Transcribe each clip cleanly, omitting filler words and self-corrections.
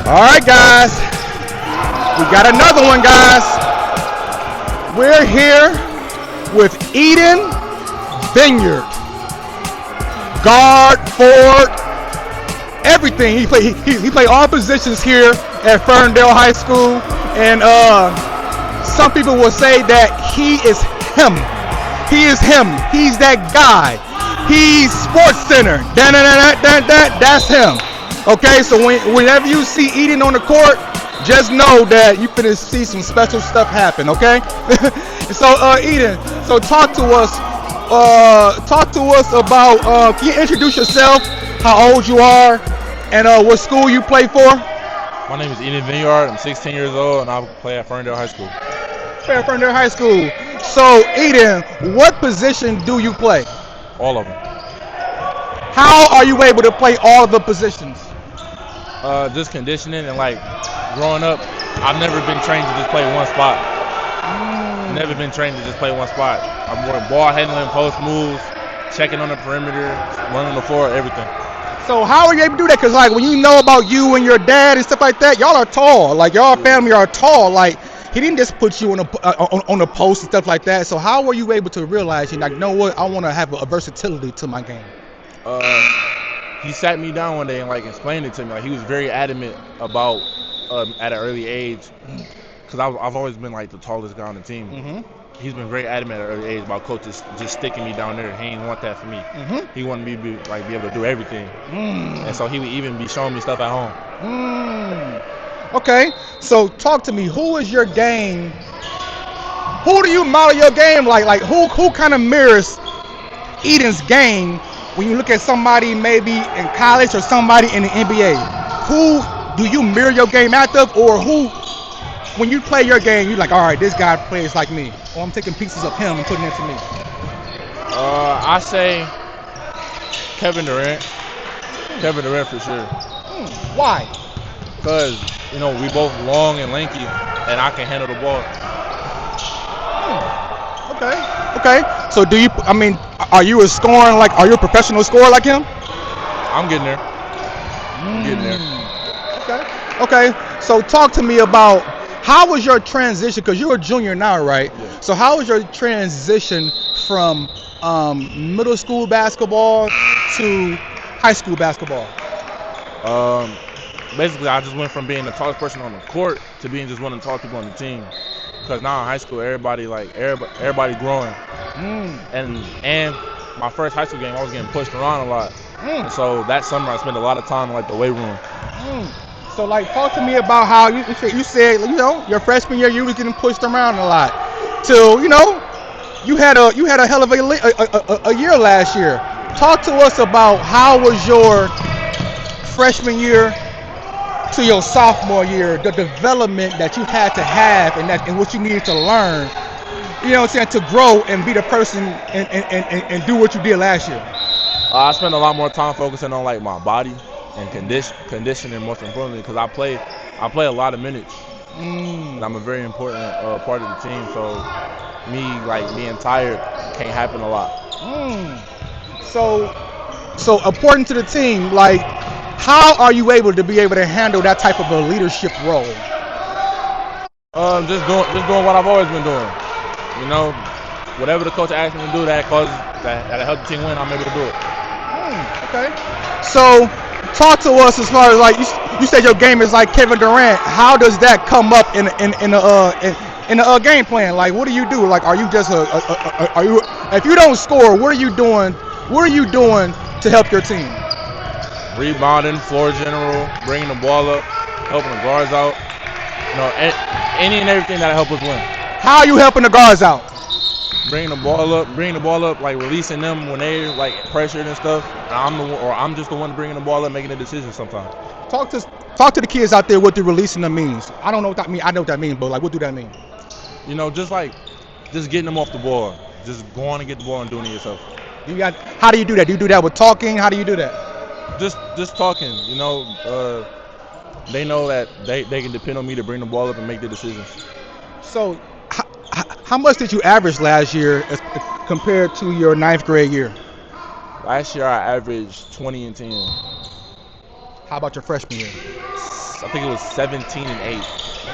All right, guys. We got another one, guys. We're here with Eden Vinyard. Guard, forward, everything. He played all positions here at Ferndale High School. And some people will say that he is him. He is him. He's that guy. He's Sports Center. That's him. Okay, so whenever you see Eden on the court, just know that you're finna see some special stuff happen, okay? So, Eden, so talk to us about, can you introduce yourself, how old you are, and what school you play for? My name is Eden Vinyard. I'm 16 years old, and I play at Ferndale High School. Play at Ferndale High School. So, Eden, what position do you play? All of them. How are you able to play all of the positions? Just conditioning and growing up, I've never been trained to just play one spot. Never been trained to just play one spot. I'm more ball handling, post moves, checking on the perimeter, running the floor, everything. So how are you able to do that? Because when you know about you and your dad and stuff like that, y'all are tall. Y'all family are tall. He didn't just put you on a post and stuff like that. So how were you able to realize, you know what, I want to have a versatility to my game? He sat me down one day and explained it to me. He was very adamant about at an early age, because I've always been the tallest guy on the team. Mm-hmm. He's been very adamant at an early age about coaches just sticking me down there. He didn't want that for me. Mm-hmm. He wanted me to be able to do everything. And so he would even be showing me stuff at home. Okay, so talk to me. Who is your game? Who do you model your game like? Who kind of mirrors Eden's game when you look at somebody maybe in college or somebody in the NBA? Who do you mirror your game after, or who, when you play your game, you're all right, this guy plays like me, or I'm taking pieces of him and putting it to me? I say Kevin Durant. Kevin Durant for sure. Why? Because, we both long and lanky, and I can handle the ball. Okay. So are you a scoring, are you a professional scorer like him? I'm getting there. Okay. So talk to me about, how was your transition? Because you're a junior now, right? Yeah. So how was your transition from middle school basketball to high school basketball? Basically, I just went from being the tallest person on the court to being just one of the tallest people on the team. Because now in high school, everybody growing. And my first high school game, I was getting pushed around a lot. And so that summer, I spent a lot of time in the weight room. So talk to me about how you said your freshman year you was getting pushed around a lot. Till you had a hell of a year last year. Talk to us about how was your freshman year to your sophomore year, the development that you had to have and what you needed to learn, to grow and be the person and do what you did last year. I spent a lot more time focusing on my body and conditioning, most importantly, because I play a lot of minutes. And I'm a very important part of the team. So me being tired can't happen a lot. So important to the team, how are you able to handle that type of a leadership role? Just doing what I've always been doing. Whatever the coach asks me to do that help the team win, I'm able to do it. Okay. So talk to us as far as you said your game is like Kevin Durant. How does that come up in a game plan? What do you do? Are you just are you, if you don't score, what are you doing? What are you doing to help your team? Rebounding, floor general, bringing the ball up, helping the guards out. Any and everything that'll help us win. How are you helping the guards out? Bringing the ball up, releasing them when they pressured and stuff. I'm just the one bringing the ball up, making the decisions sometimes. Talk to the kids out there what the releasing them means. I don't know what that means. I know what that means, but what do that mean? Just getting them off the ball, just going to get the ball and doing it yourself. How do you do that? Do you do that with talking? How do you do that? Just talking. They know that they can depend on me to bring the ball up and make the decisions. So, how much did you average last year as compared to your 9th grade year? Last year I averaged 20 and 10. How about your freshman year? think it was 17 and 8.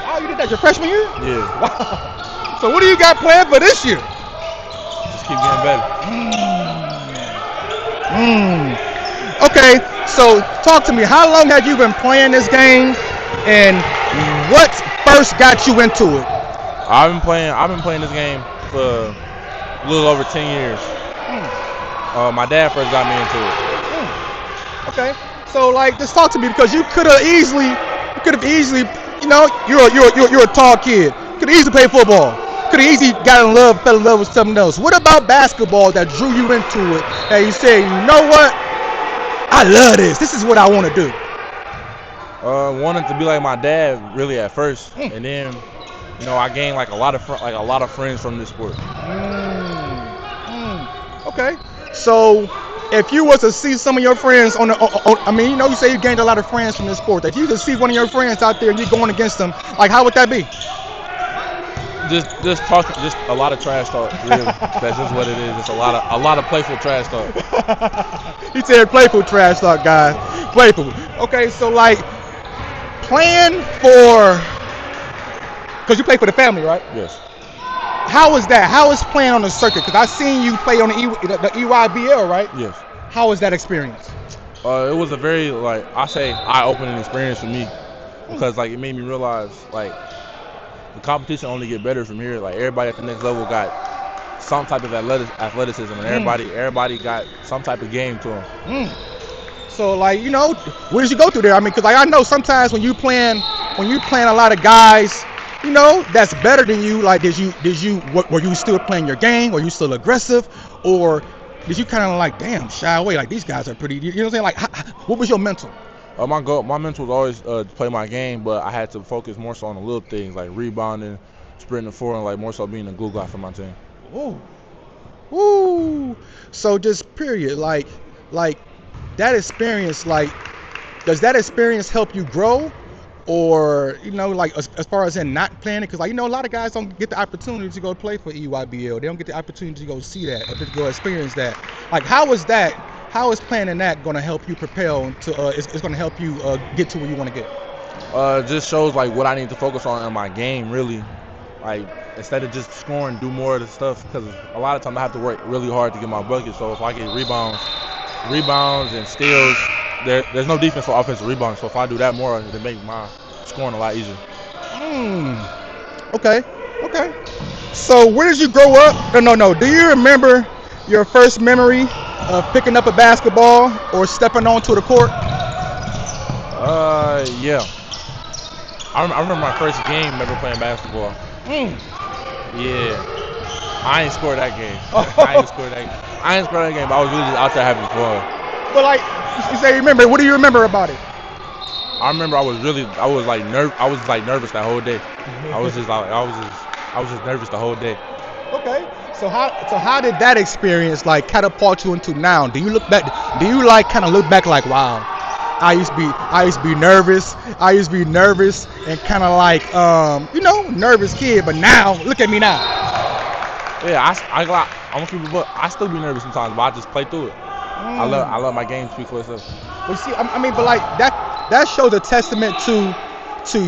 Oh, you did that your freshman year? Yeah. Wow. So what do you got planned for this year? Just keep getting better. Okay, so talk to me. How long have you been playing this game, and what first got you into it? I've been playing this game for a little over 10 years. My dad first got me into it. Okay, so like, just talk to me, because you could have easily, you know, you're a tall kid. Could have easily played football. Could have easily fell in love with something else. What about basketball that drew you into it? That you say, you know what? I love this. This is what I want to do. Wanted to be like my dad really at first, and then, you know, I gained like a lot of friends from this sport. Okay, so if you was to see some of your friends I mean, you know, you say you gained a lot of friends from this sport. If you could see one of your friends out there and you're going against them, like, how would that be? Just talking, just a lot of trash talk. Really, that's just what it is. It's a lot of playful trash talk. He said playful trash talk, guys. Playful. Okay, so like, playing for, because you play for the family, right? Yes. How is that? How is playing on the circuit? Because I've seen you play on the EYBL, right? Yes. How was that experience? It was a very, like, I say, eye-opening experience for me, because like it made me realize, like, the competition only get better from here. Like, everybody at the next level got some type of athleticism, and everybody got some type of game to them. So, like, you know, where did you go through there? I mean, because like, I know sometimes when you playing a lot of guys, you know, that's better than you. Like, were you still playing your game? Were you still aggressive, or did you kind of like, damn, shy away? Like, these guys are pretty. You know what I'm saying? Like, what was your mental? My mental was always to play my game, but I had to focus more so on the little things like rebounding, sprinting forward, and like more so being a glue guy for my team. Ooh. So just period, like that experience, like, does that experience help you grow, or, you know, like as far as in not playing it? Because, like, you know, a lot of guys don't get the opportunity to go play for EYBL. They don't get the opportunity to go see that or to go experience that. Like, how is playing in that going to help you propel to? It's going to help you get to where you want to get. Just shows like what I need to focus on in my game, really. Like, instead of just scoring, do more of the stuff, because a lot of times I have to work really hard to get my buckets. So if I get rebounds and steals, there's no defense for offensive rebounds. So if I do that more, it'll make my scoring a lot easier. Okay. So where did you grow up? No. Do you remember your first memory of picking up a basketball or stepping onto the court? Yeah. I remember my first game ever playing basketball. Yeah. I ain't scored that game. I ain't scored that game, but I was really just out there having fun. But like, you say you remember. What do you remember about it? I remember I was nervous that whole day. I was just nervous the whole day. Okay. So how did that experience like catapult you into now? Do you look back? Do you like kind of look back like, wow, I used to be nervous. I used to be nervous and kind of like you know, nervous kid, but now look at me now. Yeah, I'm gonna keep it, but I still be nervous sometimes, but I just play through it. I love my game speak for itself. But see, I mean, but like that shows a testament to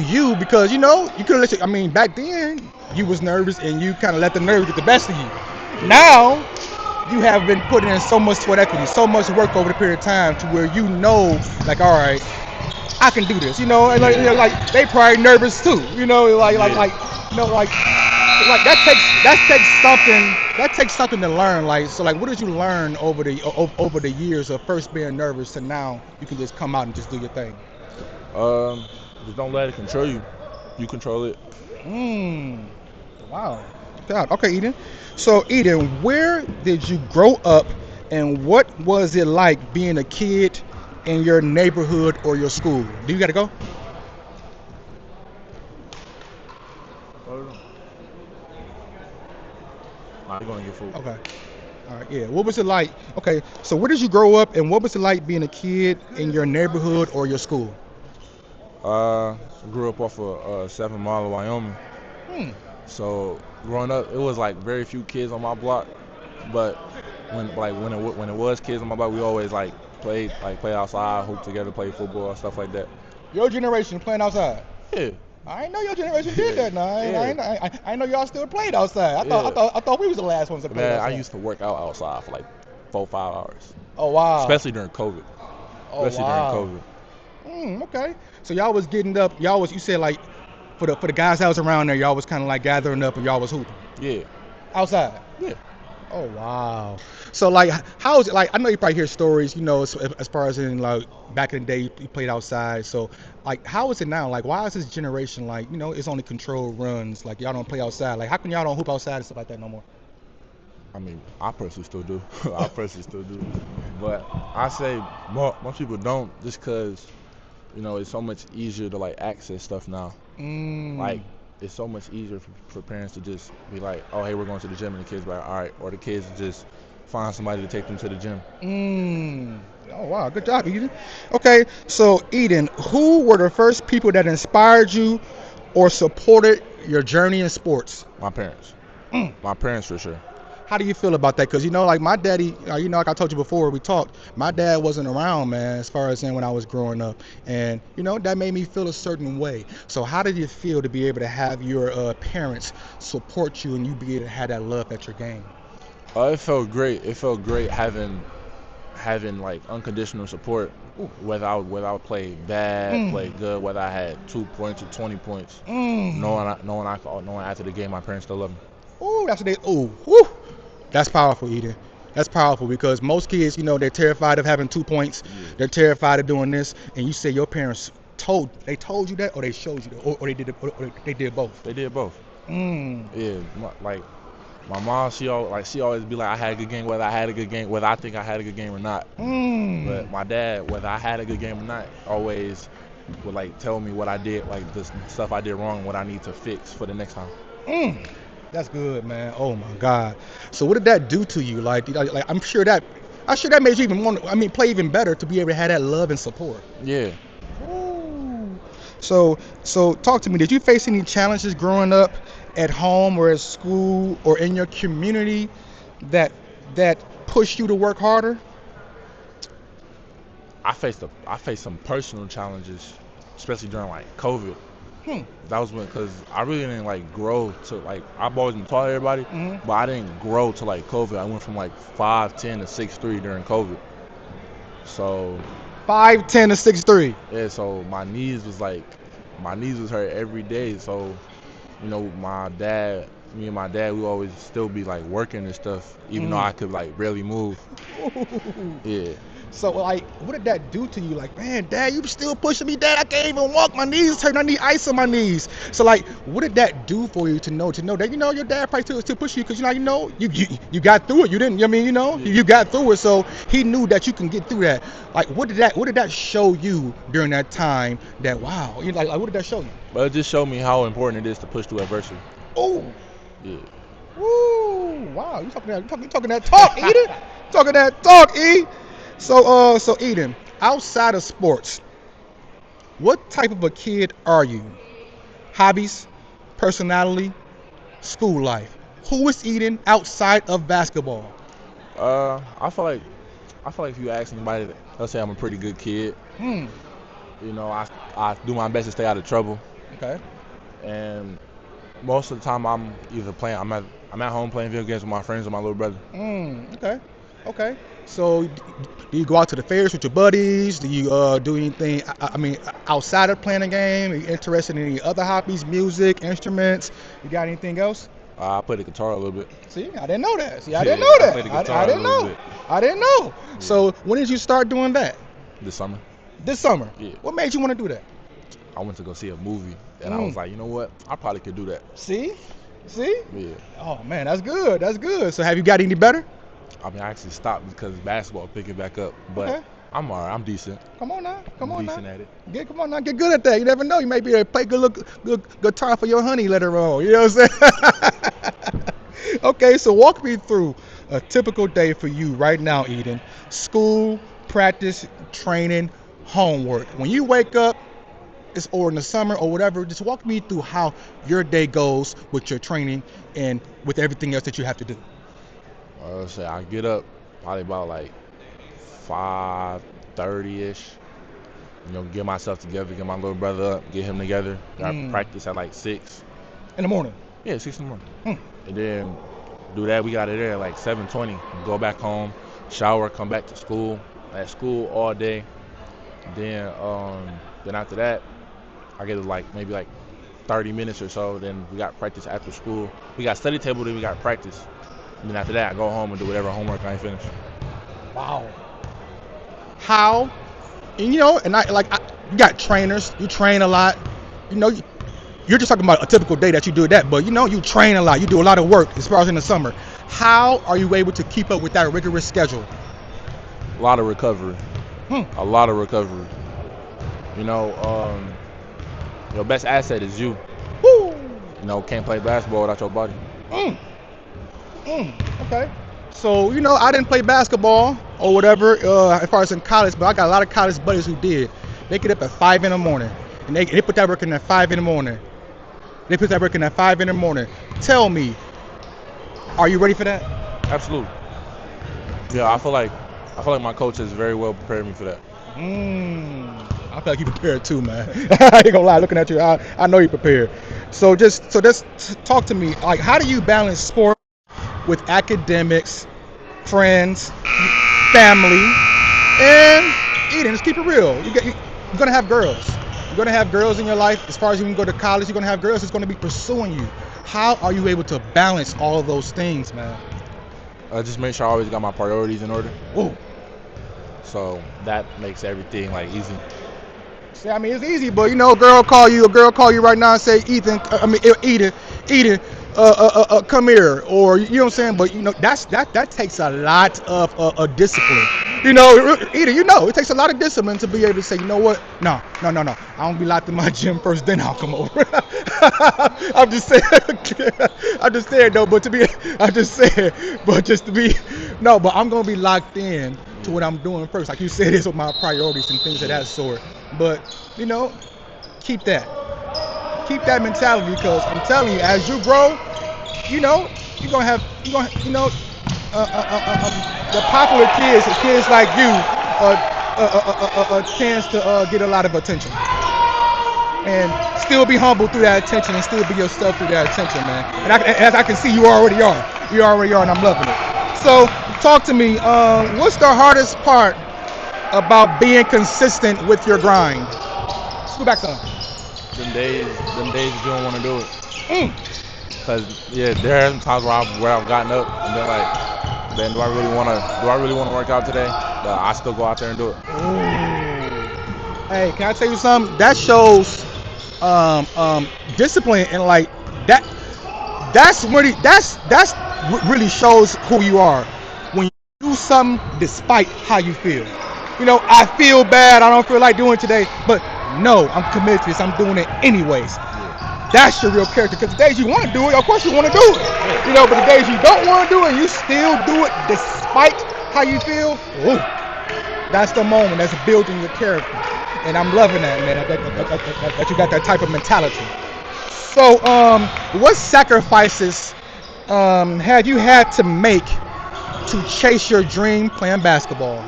you, because, you know, you could listen. I mean, back then you was nervous and you kind of let the nerves get the best of you. Now you have been putting in so much sweat equity, so much work over the period of time to where you know, like, all right, I can do this. You know, and like, you know, like they probably nervous too. You know, like that takes something to learn. Like, so like, what did you learn over the years of first being nervous to now you can just come out and just do your thing? Just don't let it control you. You control it. Wow. God. Okay, Eden. So, Eden, where did you grow up, and what was it like being a kid in your neighborhood or your school? Do you got to go? You're gonna get food. Okay. All right. Yeah. What was it like? Okay. So, where did you grow up, and what was it like being a kid in your neighborhood or your school? Grew up off of 7 Mile of Wyoming. So growing up, it was like very few kids on my block, but when it was kids on my block, we always like play outside, hoop together, play football, stuff like that. Your generation playing outside. Yeah. I ain't know your generation did that. Now I know y'all still played outside. I thought we was the last ones that played Man, outside. I used to work out outside for like 4-5 hours. Oh wow. Especially during COVID. Oh Especially wow. during COVID. Okay. So y'all was getting up. You said like for the guys that was around there, y'all was kind of like gathering up and y'all was hooping. Yeah. Outside. Yeah. Oh wow. So like, how is it like? I know you probably hear stories, as far as in like back in the day you played outside. So like, how is it now? Like, why is this generation like, it's only controlled runs? Like y'all don't play outside. Like, how come y'all don't hoop outside and stuff like that no more? I mean, I personally still do. But I say most people don't, just because, it's so much easier to like access stuff now. Like, it's so much easier for parents to just be like, oh, hey, we're going to the gym, and the kids be like, all right, or the kids just find somebody to take them to the gym. Oh wow, good job, Eden. Okay, so Eden, who were the first people that inspired you or supported your journey in sports? My parents. My parents for sure. How do you feel about that? Because like my daddy, like I told you before we talked, my dad wasn't around, man, as far as when I was growing up, and that made me feel a certain way. So how did you feel to be able to have your parents support you and you be able to have that love at your game? It felt great. It felt great having like unconditional support. Whether I played bad, played good, whether I had 2 points or 20 points, knowing after the game my parents still love me. Oh, that's what they. Oh, whoo. That's powerful, Eden. That's powerful because most kids, they're terrified of having 2 points. Yeah. They're terrified of doing this, and you say your parents told you that, or they showed you that, or they did both. They did both. Yeah, like my mom, she always be like, I had a good game, whether I think I had a good game or not. But my dad, whether I had a good game or not, always would like tell me what I did, like the stuff I did wrong, what I need to fix for the next time. That's good, man. Oh my God. So what did that do to you? Like I'm sure that made you even want play even better to be able to have that love and support. Yeah. Ooh. So talk to me. Did you face any challenges growing up at home or at school or in your community that pushed you to work harder? I faced some personal challenges, especially during like COVID. That was because I really didn't like grow to like, I've always been tall to everybody, but I didn't grow to like COVID. I went from like 5'10" to 6'3" during COVID. So 5'10" to 6'3". Yeah, so my knees was hurt every day. So, me and my dad, we always still be like working and stuff, even though I could like barely move. Yeah. So like, what did that do to you? Like, man, Dad, you still pushing me, Dad. I can't even walk. My knees hurt. I need ice on my knees. So like, what did that do for you to know that your dad probably still push you because you got through it. You didn't. You got through it. So he knew that you can get through that. Like, what did that show you during that time? That wow, like what did that show you? Well, it just showed me how important it is to push through adversity. Oh. Yeah. Woo! Wow, you talking that talk, Eden? Talking that talk, E. So Eden, outside of sports, what type of a kid are you? Hobbies, personality, school life. Who is Eden outside of basketball? I feel like if you ask anybody, they'll say I'm a pretty good kid. I do my best to stay out of trouble. Okay. And most of the time I'm either playing. I'm at home playing video games with my friends or my little brother. Okay. So, do you go out to the fairs with your buddies? Do you do anything? Outside of playing a game, are you interested in any other hobbies, music, instruments? You got anything else? I play the guitar a little bit. See, I didn't know that. I didn't know that. I play the guitar I didn't know. Yeah. So, when did you start doing that? This summer. This summer? Yeah. What made you want to do that? I went to go see a movie, and I was like, you know what? I probably could do that. See? Yeah. Oh, man, that's good. So, have you got any better? I actually stopped because basketball picking back up, but okay. I'm all right. I'm decent. Come on now. Decent at it. Get good at that. You never know. You may be able to play good guitar for your honey later on. You know what I'm saying? Okay, so walk me through a typical day for you right now, Eden. School, practice, training, homework. When you wake up, or in the summer or whatever, just walk me through how your day goes with your training and with everything else that you have to do. Let's say I get up probably about like 5:30ish, get myself together, get my little brother up, get him together. Got practice at like 6 in the morning. Yeah, 6 in the morning. And then do that. We got it there at like 7:20. Go back home, shower, come back to school. At school all day. Then after that, I get maybe 30 minutes or so. Then we got practice after school. We got study table, then we got practice. And then after that, I go home and do whatever homework I ain't finished. Wow. How? And you got trainers. You train a lot. You're just talking about a typical day that you do that, but you train a lot. You do a lot of work as far as in the summer. How are you able to keep up with that rigorous schedule? A lot of recovery. A lot of recovery. Your best asset is you. Woo! Can't play basketball without your body. Okay. So, I didn't play basketball or whatever as far as in college, but I got a lot of college buddies who did. They get up at 5 in the morning, and they put that work in at 5 in the morning. Tell me, are you ready for that? Absolutely. Yeah, I feel like my coach has very well prepared me for that. I feel like you prepared too, man. I ain't gonna lie, looking at you, I know you prepared. So just talk to me. Like, how do you balance sport with academics, friends, family, and eating? Let's keep it real. You're gonna have girls. You're gonna have girls in your life. As far as you can go to college, you're gonna have girls that's gonna be pursuing you. How are you able to balance all of those things, man? Just make sure I always got my priorities in order. Ooh. So that makes everything easy. See, I mean, it's easy, but a girl call you right now and say, Eden, come here, or you know what I'm saying? But that takes a lot of discipline. It takes a lot of discipline to be able to say, you know what? No. I don't be locked in my gym first, then I'll come over. I'm just saying though. But I'm gonna be locked in to what I'm doing first. Like you said, it's with my priorities and things of that sort. But keep that mentality, because I'm telling you, as you grow, you're gonna have the popular kids like you, a chance to get a lot of attention, and still be humble through that attention, and still be yourself through that attention, man. And as I can see, you already are, and I'm loving it. So talk to me. What's the hardest part about being consistent with your grind? Let's go back to them days you don't want to do it. Because there are times where I've gotten up and been like, man, do I really want to work out today? But I still go out there and do it. Hey, can I tell you something? That shows discipline, and that really shows who you are. When you do something despite how you feel. I feel bad, I don't feel like doing it today, but no, I'm committed to this, I'm doing it anyways. That's your real character, because the days you want to do it, of course you want to do it. But the days you don't want to do it, you still do it despite how you feel. Ooh, that's the moment that's building your character. And I'm loving that, man, that you got that type of mentality. So, what sacrifices have you had to make to chase your dream playing basketball?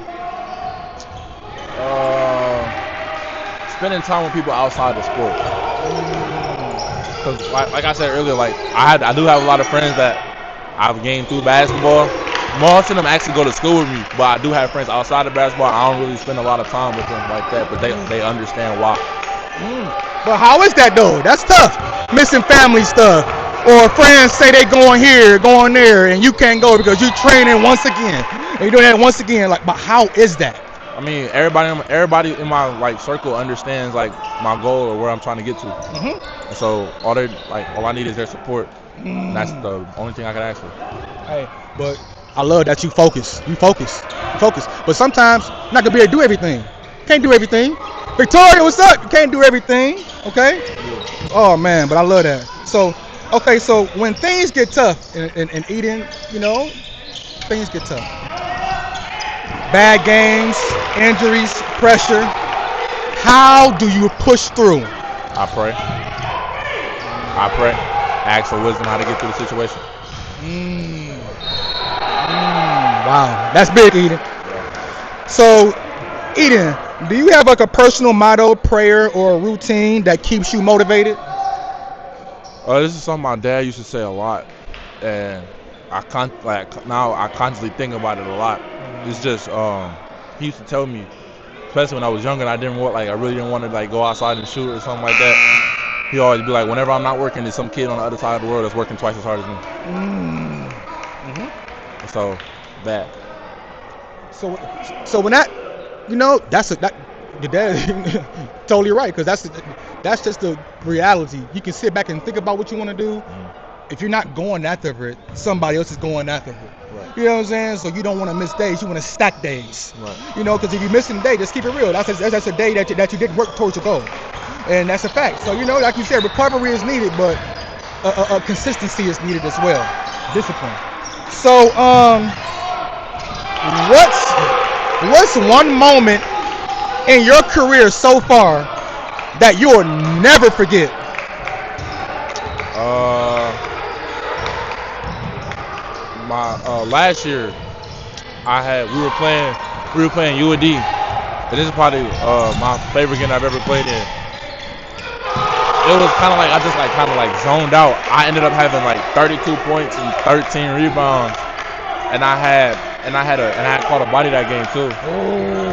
Spending time with people outside the sport. Because like I said earlier, I do have a lot of friends that I've gained through basketball. Most of them actually go to school with me, but I do have friends outside of basketball. I don't really spend a lot of time with them like that, but they understand why. But how is that though? That's tough. Missing family stuff, or friends say they going here, going there, and you can't go because you're training once again, and you're doing that once again. But how is that? I mean, everybody in my circle understands my goal or where I'm trying to get to. And so all I need is their support. That's the only thing I can ask for. Hey, but I love that you focus. You focus. But sometimes you're not gonna be able to do everything. Can't do everything. Victoria, what's up? You can't do everything. Okay. Yeah. Oh man, but I love that. So when things get tough in Eden, things get tough. Bad games, injuries, pressure. How do you push through? I pray. Ask for wisdom how to get through the situation. Wow, that's big, Eden. So, Eden, Do you have like a personal motto, prayer, or a routine that keeps you motivated? This is something my dad used to say a lot, and now I constantly think about it a lot. It's just he used to tell me, especially when I was younger, and I really didn't want to like go outside and shoot or something like that. He always be like, whenever I'm not working, there's some kid on the other side of the world that's working twice as hard as me. Mm-hmm. So that. So when that, your dad totally right, because that's just the reality. You can sit back and think about what you want to do. If you're not going after it, somebody else is going after it. Right. You know what I'm saying? So you don't want to miss days. You want to stack days. Right. Because if you're missing a day, just keep it real. That's a day that you didn't work towards your goal, and that's a fact. So like you said, recovery is needed, but consistency is needed as well. Discipline. So what's one moment in your career so far that you will never forget? Last year we were playing UAD, and this is probably my favorite game I've ever played in. It was kind of like I just zoned out. I ended up having like 32 points and 13 rebounds, and I had caught a body that game too. Oh.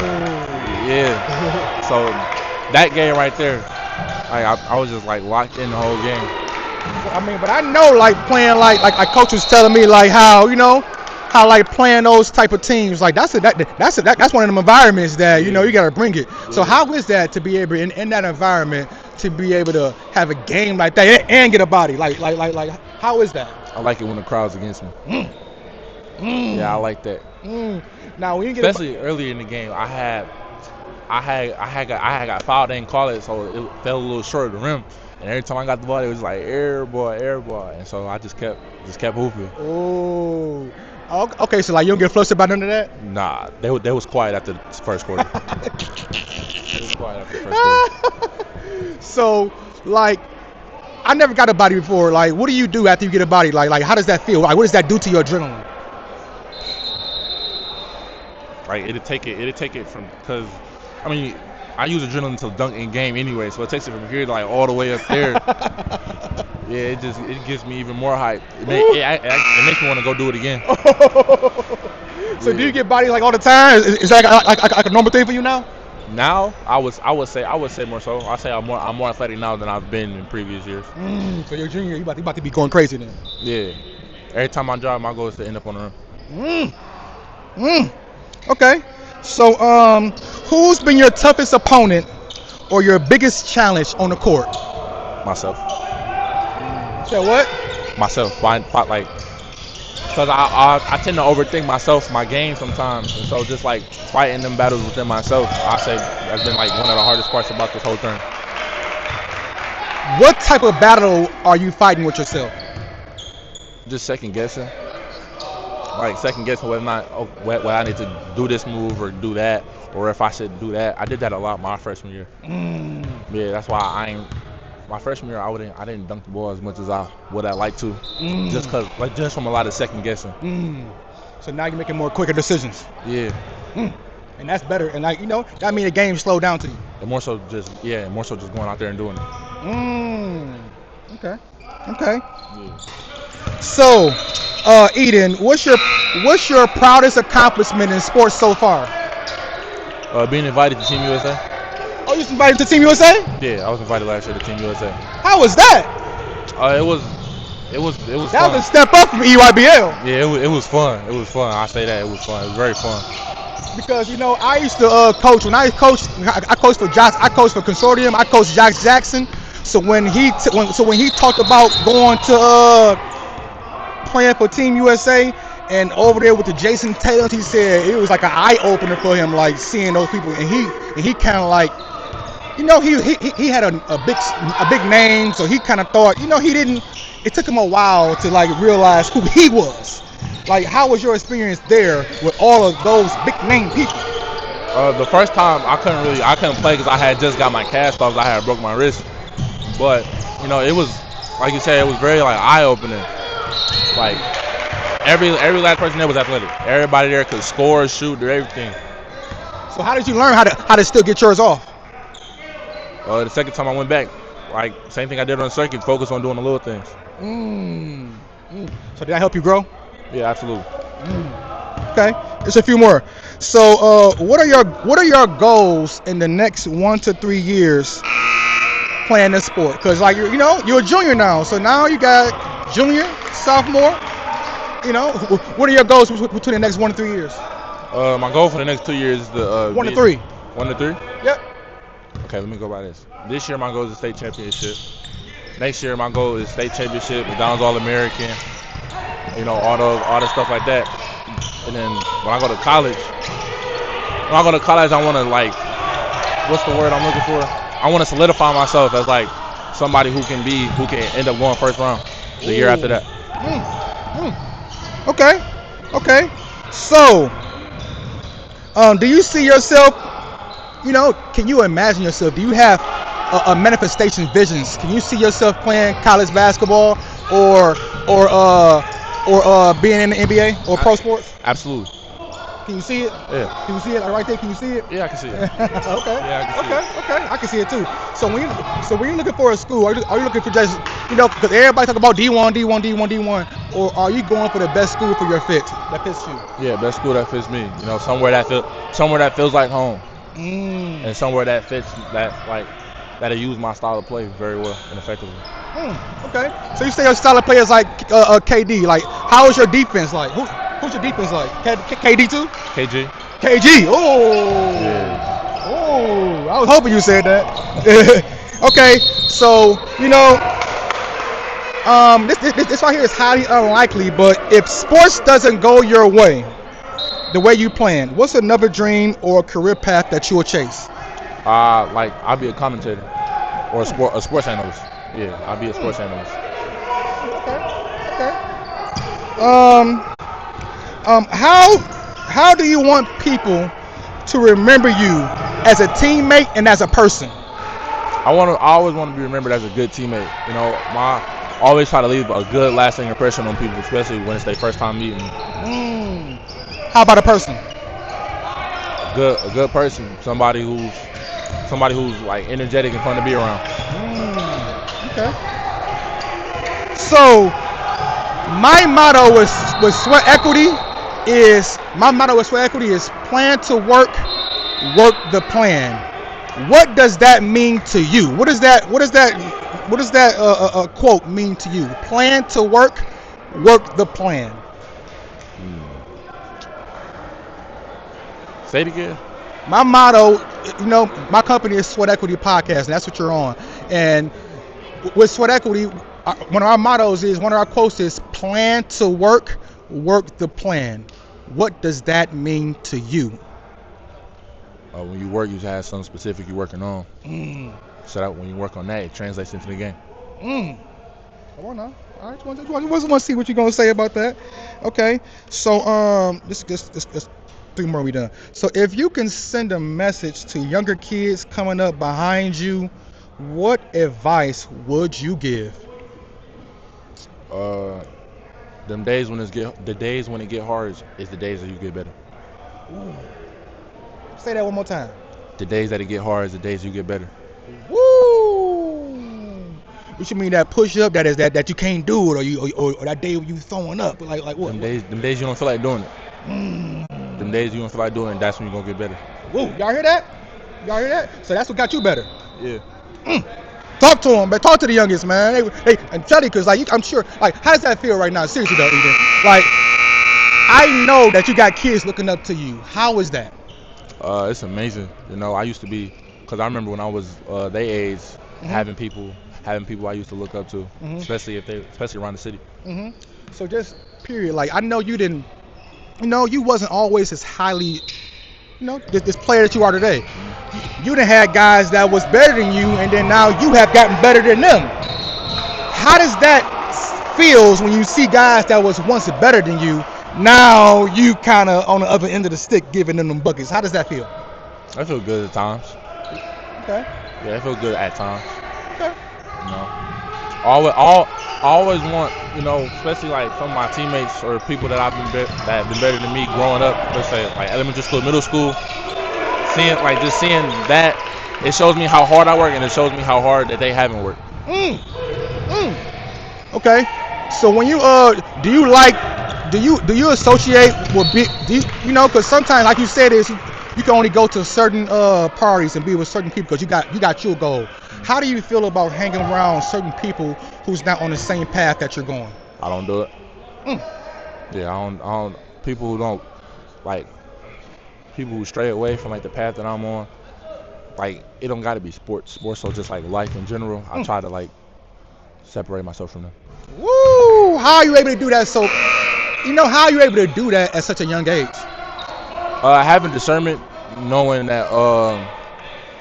Yeah. So that game right there, I was just like locked in the whole game. But I know like playing like coach was telling me like how like playing those type of teams, like that's one of them environments that you gotta bring it. So how is that to be able in that environment to be able to have a game like that and get a body like how is that? I like it when the crowd's against me. Yeah, I like that. Now when you get especially earlier in the game, I had got fouled. They didn't call it, so it fell a little short of the rim. And every time I got the ball, it was like air ball, and so I just kept hooping. Oh, okay. So like you don't get flustered by none of that? Nah, they was quiet after the first quarter. They was quiet after the first quarter. So like, I never got a body before. Like, what do you do after you get a body? Like how does that feel? Like, what does that do to your adrenaline? Like it'll take it from, because I use adrenaline to dunk in game anyway, so it takes it from here to like all the way up there. Yeah, it gives me even more hype. It makes me want to go do it again. So do you get body like all the time? Is that like a normal thing for you now? Now I would say more so. I say I'm more athletic now than I've been in previous years. So you're junior, you about to be going crazy then? Yeah. Every time I drive, my goal is to end up on the rim. Okay. So, who's been your toughest opponent or your biggest challenge on the court? Myself. Say what? Myself. Because I tend to overthink my game sometimes, and so just like fighting them battles within myself, I say has been like one of the hardest parts about this whole thing. What type of battle are you fighting with yourself? Just second guessing. Like second guessing whether or not whether I need to do this move or do that, or if I should do that. I did that a lot my freshman year. Yeah, that's why my freshman year I didn't dunk the ball as much as I would have liked to, just from a lot of second guessing. So now you're making more quicker decisions. Yeah. And that's better. And that means the game slowed down to you. And more so just going out there and doing it. Okay. Yeah. So, Eden, what's your proudest accomplishment in sports so far? Being invited to Team USA. Oh, you was invited to Team USA? Yeah, I was invited last year to Team USA. How was that? It was That fun. was a step up from EYBL. Yeah, it was fun. It was fun. I say that it was fun. It was very fun. Because I used to coach. When I coached for Josh. I coached for Consortium. I coached Josh Jackson. So when he talked about going to playing for Team USA and over there with the Jason Taylors, he said it was like an eye opener for him, like seeing those people. And he kind of like, he had a big name, so he kind of thought, he didn't. It took him a while to like realize who he was. Like, how was your experience there with all of those big name people? The first time I couldn't play because I had just got my cast off. I had broke my wrist, but it was like you said, it was very like eye opening. Like every last person there was athletic. Everybody there could score, shoot, do everything. So how did you learn how to still get yours off? The second time I went back, like same thing I did on the circuit, focus on doing the little things. So did that help you grow? Yeah, absolutely. Okay, there's a few more. So what are your goals in the next 1 to 3 years playing this sport? Because like you're a junior now, so now you got junior, sophomore. What are your goals between the next 1 to 3 years? My goal for the next 2 years is the 1 to 3. 1 to 3? Yep. Okay, let me go by this. This year my goal is a state championship. Next year my goal is state championship, McDonald's All-American, all the stuff like that. And then when I go to college, I want to what's the word I'm looking for? I want to solidify myself as like somebody who can end up going first round the year after that. Okay. So, do you see yourself? Can you imagine yourself? Do you have a manifestation visions? Can you see yourself playing college basketball or being in the NBA or pro sports? Absolutely. Can you see it? Yeah. Can you see it? Right there, can you see it? Yeah, I can see it. Okay. Yeah, I can see it. Okay. I can see it too. So when you're looking for a school, are you looking for just, because everybody talk about D1, or are you going for the best school for your fit that fits you? Yeah, best school that fits me. Somewhere that feels like home, and somewhere that fits that'll use my style of play very well and effectively. Okay. So you say your style of play is like KD. Like, how is your defense like? Who's your defense like? KD too? KG. Oh. Yeah. Oh. I was hoping you said that. Okay. So this right here is highly unlikely. But if sports doesn't go your way, the way you plan, what's another dream or career path that you will chase? I'll be a commentator or a sports analyst. Yeah, I'll be a sports analyst. Okay. How do you want people to remember you as a teammate and as a person? I always want to be remembered as a good teammate. I always try to leave a good lasting impression on people, especially when it's their first time meeting me. How about a person? A good person, somebody who's like energetic and fun to be around. Okay. So my motto with Sweat Equity is plan to work the plan. What does that mean to you? What does that quote mean to you? Plan to work the plan. Say it again. My motto, my company is Sweat Equity Podcast, and that's what you're on. And with Sweat Equity, one of our mottos is, one of our quotes is, plan to work the plan. What does that mean to you? When you work, you have something specific you're working on. So that when you work on that, it translates into the game. Come on now. All right, just want to see what you're going to say about that. Okay. So this 3 more we done. So if you can send a message to younger kids coming up behind you, what advice would you give? The days when it get hard is the days that you get better. Ooh. Say that one more time. The days that it get hard is the days you get better. Woo! What you mean, that push up that you can't do it, or that day when you throwing up, like what? Them days you don't feel like doing it. Them days you don't feel like doing it, that's when you're gonna get better. Woo! Y'all hear that? So that's what got you better. Yeah. Talk to them, man. Talk to the youngest, man. Hey, and tell you, because I'm sure, how does that feel right now? Seriously though, Eden. I know that you got kids looking up to you. How is that? It's amazing. I used to be, because I remember when I was their age, having people I used to look up to, especially around the city. So just period. I know you didn't, you wasn't always as highly, this player that you are today. You done had guys that was better than you, and then now you have gotten better than them. How does that feels when you see guys that was once better than you, now you kind of on the other end of the stick giving them buckets? How does that feel? I feel good at times. Okay. Yeah, I feel good at times. Okay. I always want, especially some of my teammates or people that have been better than me growing up. Let's say elementary school, middle school. seeing that, it shows me how hard I work, and it shows me how hard that they haven't worked. Okay. So when you do you associate with big, because sometimes, like you said, is you can only go to certain parties and be with certain people because you got your goal. How do you feel about hanging around certain people who's not on the same path that you're going? I don't do it. Yeah, I don't. People who don't like, people who stray away from like the path that I'm on. Like, it don't got to be sports. More so just like life in general. I try to like separate myself from them. Woo! How are you able to do that? So, how are you able to do that at such a young age? Having discernment, knowing that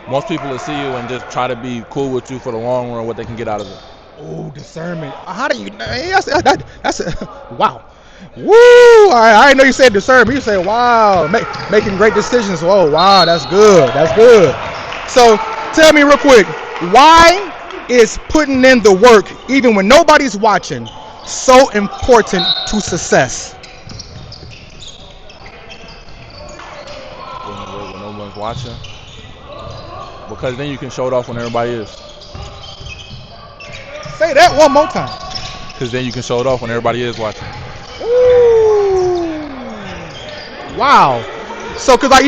most people will see you and just try to be cool with you for the long run, what they can get out of it. Oh, discernment. How do you? That's wow. Woo! I didn't know you said discernment. You said, wow, making great decisions. Oh, wow, that's good. That's good. So, tell me real quick, why is putting in the work, even when nobody's watching, so important to success? When no one's watching, because then you can show it off when everybody is. Say that one more time. Because then you can show it off when everybody is watching. Ooh. Wow. So, because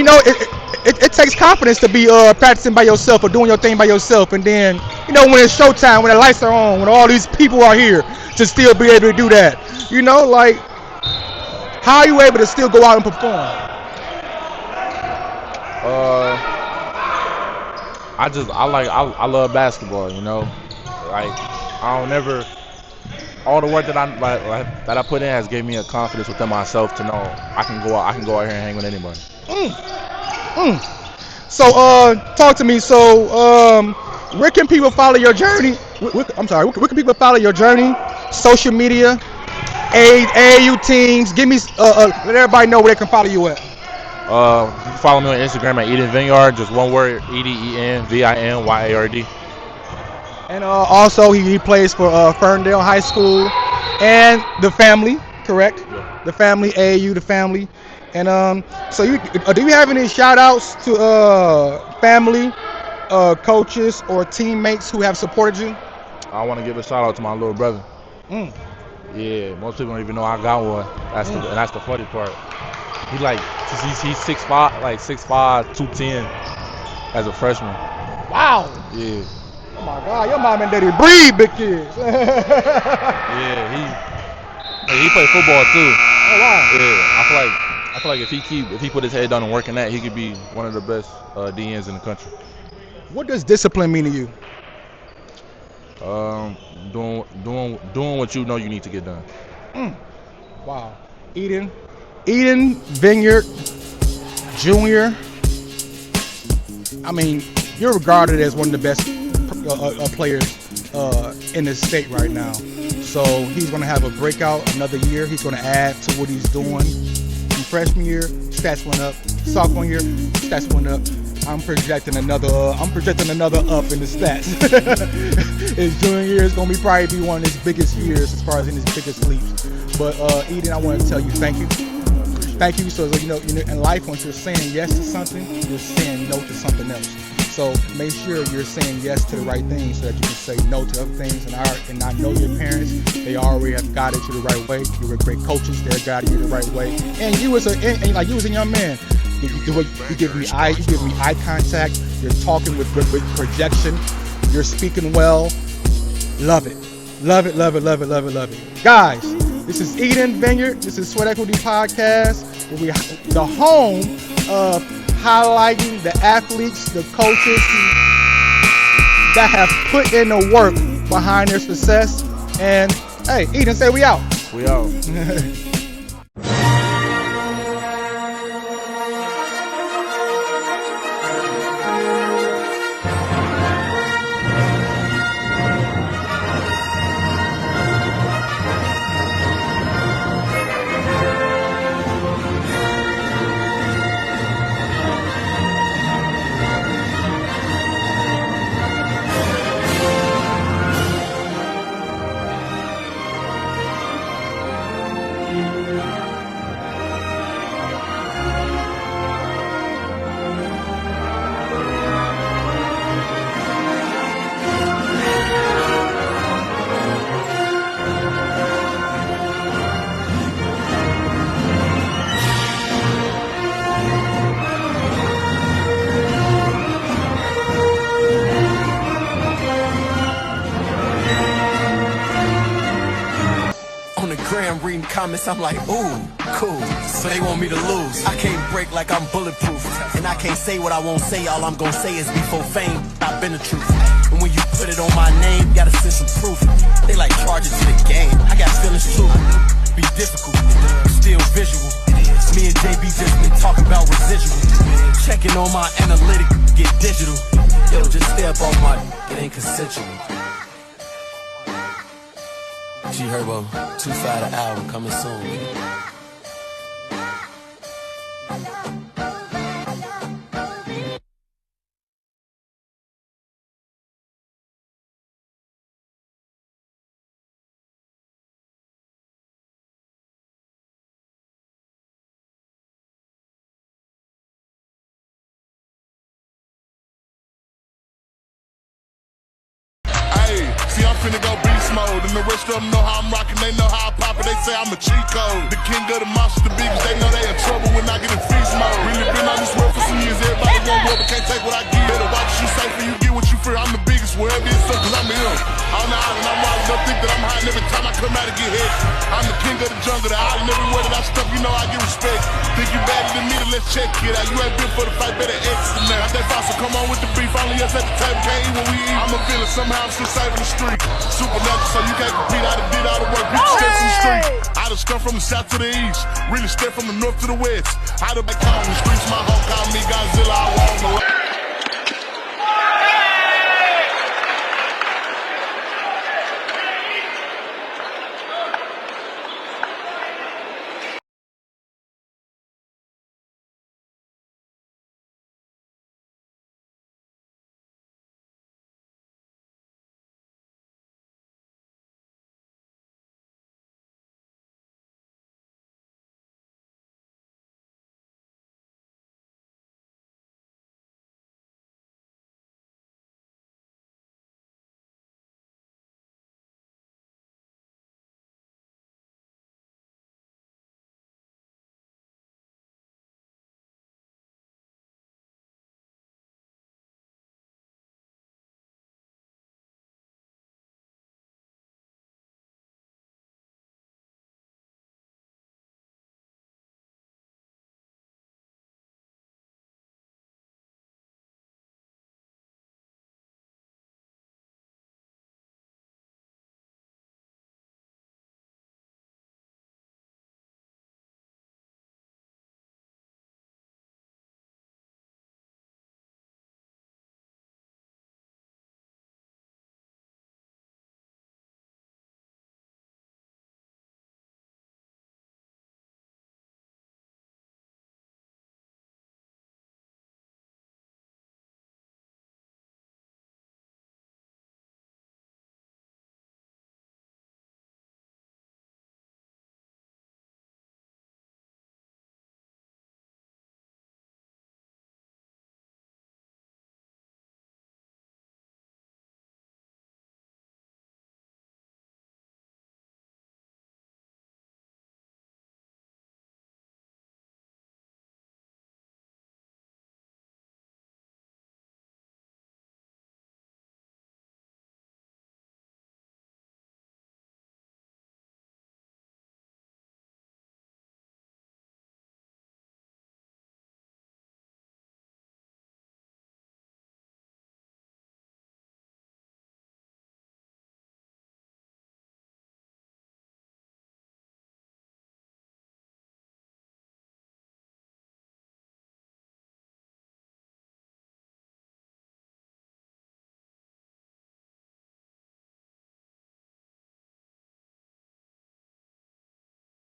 it takes confidence to be practicing by yourself or doing your thing by yourself, and then when it's showtime, when the lights are on, when all these people are here, to still be able to do that. Like, how are you able to still go out and perform? I love basketball. Like, I don't never. All the work that I put in has gave me a confidence within myself to know I can go out here and hang with anybody. So, talk to me. So, where can people follow your journey? Where can people follow your journey? Social media, AAU teams. Give me, let everybody know where they can follow you at. You can follow me on Instagram at Eden Vinyard, just one word, EDEN VINYARD. And also, he plays for Ferndale High School and the family, correct? Yeah. The family, AAU, the family. And so do you have any shout outs to family, coaches, or teammates who have supported you? I want to give a shout out to my little brother. Yeah, most people don't even know I got one. And that's the funny part. He's 6'5", 210 as a freshman. Wow. Yeah. Oh my God, your mom and daddy breed big kids. Yeah, he played football too. Oh wow. Yeah, I feel like if he put his head down and work in that, he could be one of the best DNs in the country. What does discipline mean to you? Doing what you know you need to get done. Wow. Eden Vinyard Jr. I mean, you're regarded as one of the best players in the state right now. So he's going to have a breakout another year. He's going to add to what he's doing. In freshman year, stats went up. Sophomore year, stats went up. I'm projecting another up in the stats. His junior year is going to probably be one of his biggest years as far as in his biggest leaps. But Eden, I want to tell you thank you. Thank you. So in life, once you're saying yes to something, you're saying no to something else. So make sure you're saying yes to the right things so that you can say no to other things. And I know your parents, they already have guided you the right way. You were great coaches, they're guiding you the right way. And you as a young man, you give me eye contact. You're talking with projection. You're speaking well. Love it. Love it, love it, love it, love it, love it. Guys, this is Eden Vinyard. This is Sweat Equity Podcast, where we the home of highlighting the athletes, the coaches that have put in the work behind their success. And hey, Eden, say we out. We out. On the gram reading comments, I'm like, ooh, cool. So they want me to lose. I can't break like I'm bulletproof. And I can't say what I won't say. All I'm gonna say is before fame, I've been the truth. And when you put it on my name, gotta send some proof. They like charge it to the game. I got feelings too. Be difficult, still visual. Me and JB just been talking about residual. Checking on my analytic, get digital. Yo, just stay up on my, it ain't consensual. G Herbo, 2-5 the album coming soon. See, I'm finna go beast mode, and the rest of them know how I'm rocking, they know how I pop it, they say I'm a cheat code. The king of the monsters, the biggest, they know they in trouble when I get in feast mode. Really been on this road for some years, everybody want more, but can't take what I give. Better watch what you say for you get what you fear, I'm the biggest, wherever it's up, cause I'm here. On the island, I'm riding up, think that I'm hiding every time I come out and get hit. I'm the king of the jungle, the island, everywhere that I step, you know I get respect. Think you better than me, then let's check it out. You ain't been for the fight, better exit now. That fossil, come on with the beef, only us at the table, can't eat when we eat. I'm a villain, somehow I'm still saving the street. Supernatural, so you can't compete. I done did all the work, bitch, steps in the street. I done come from the south to the east, really step from the north to the west. I done back home, the streets, my home, call me Godzilla, I walk the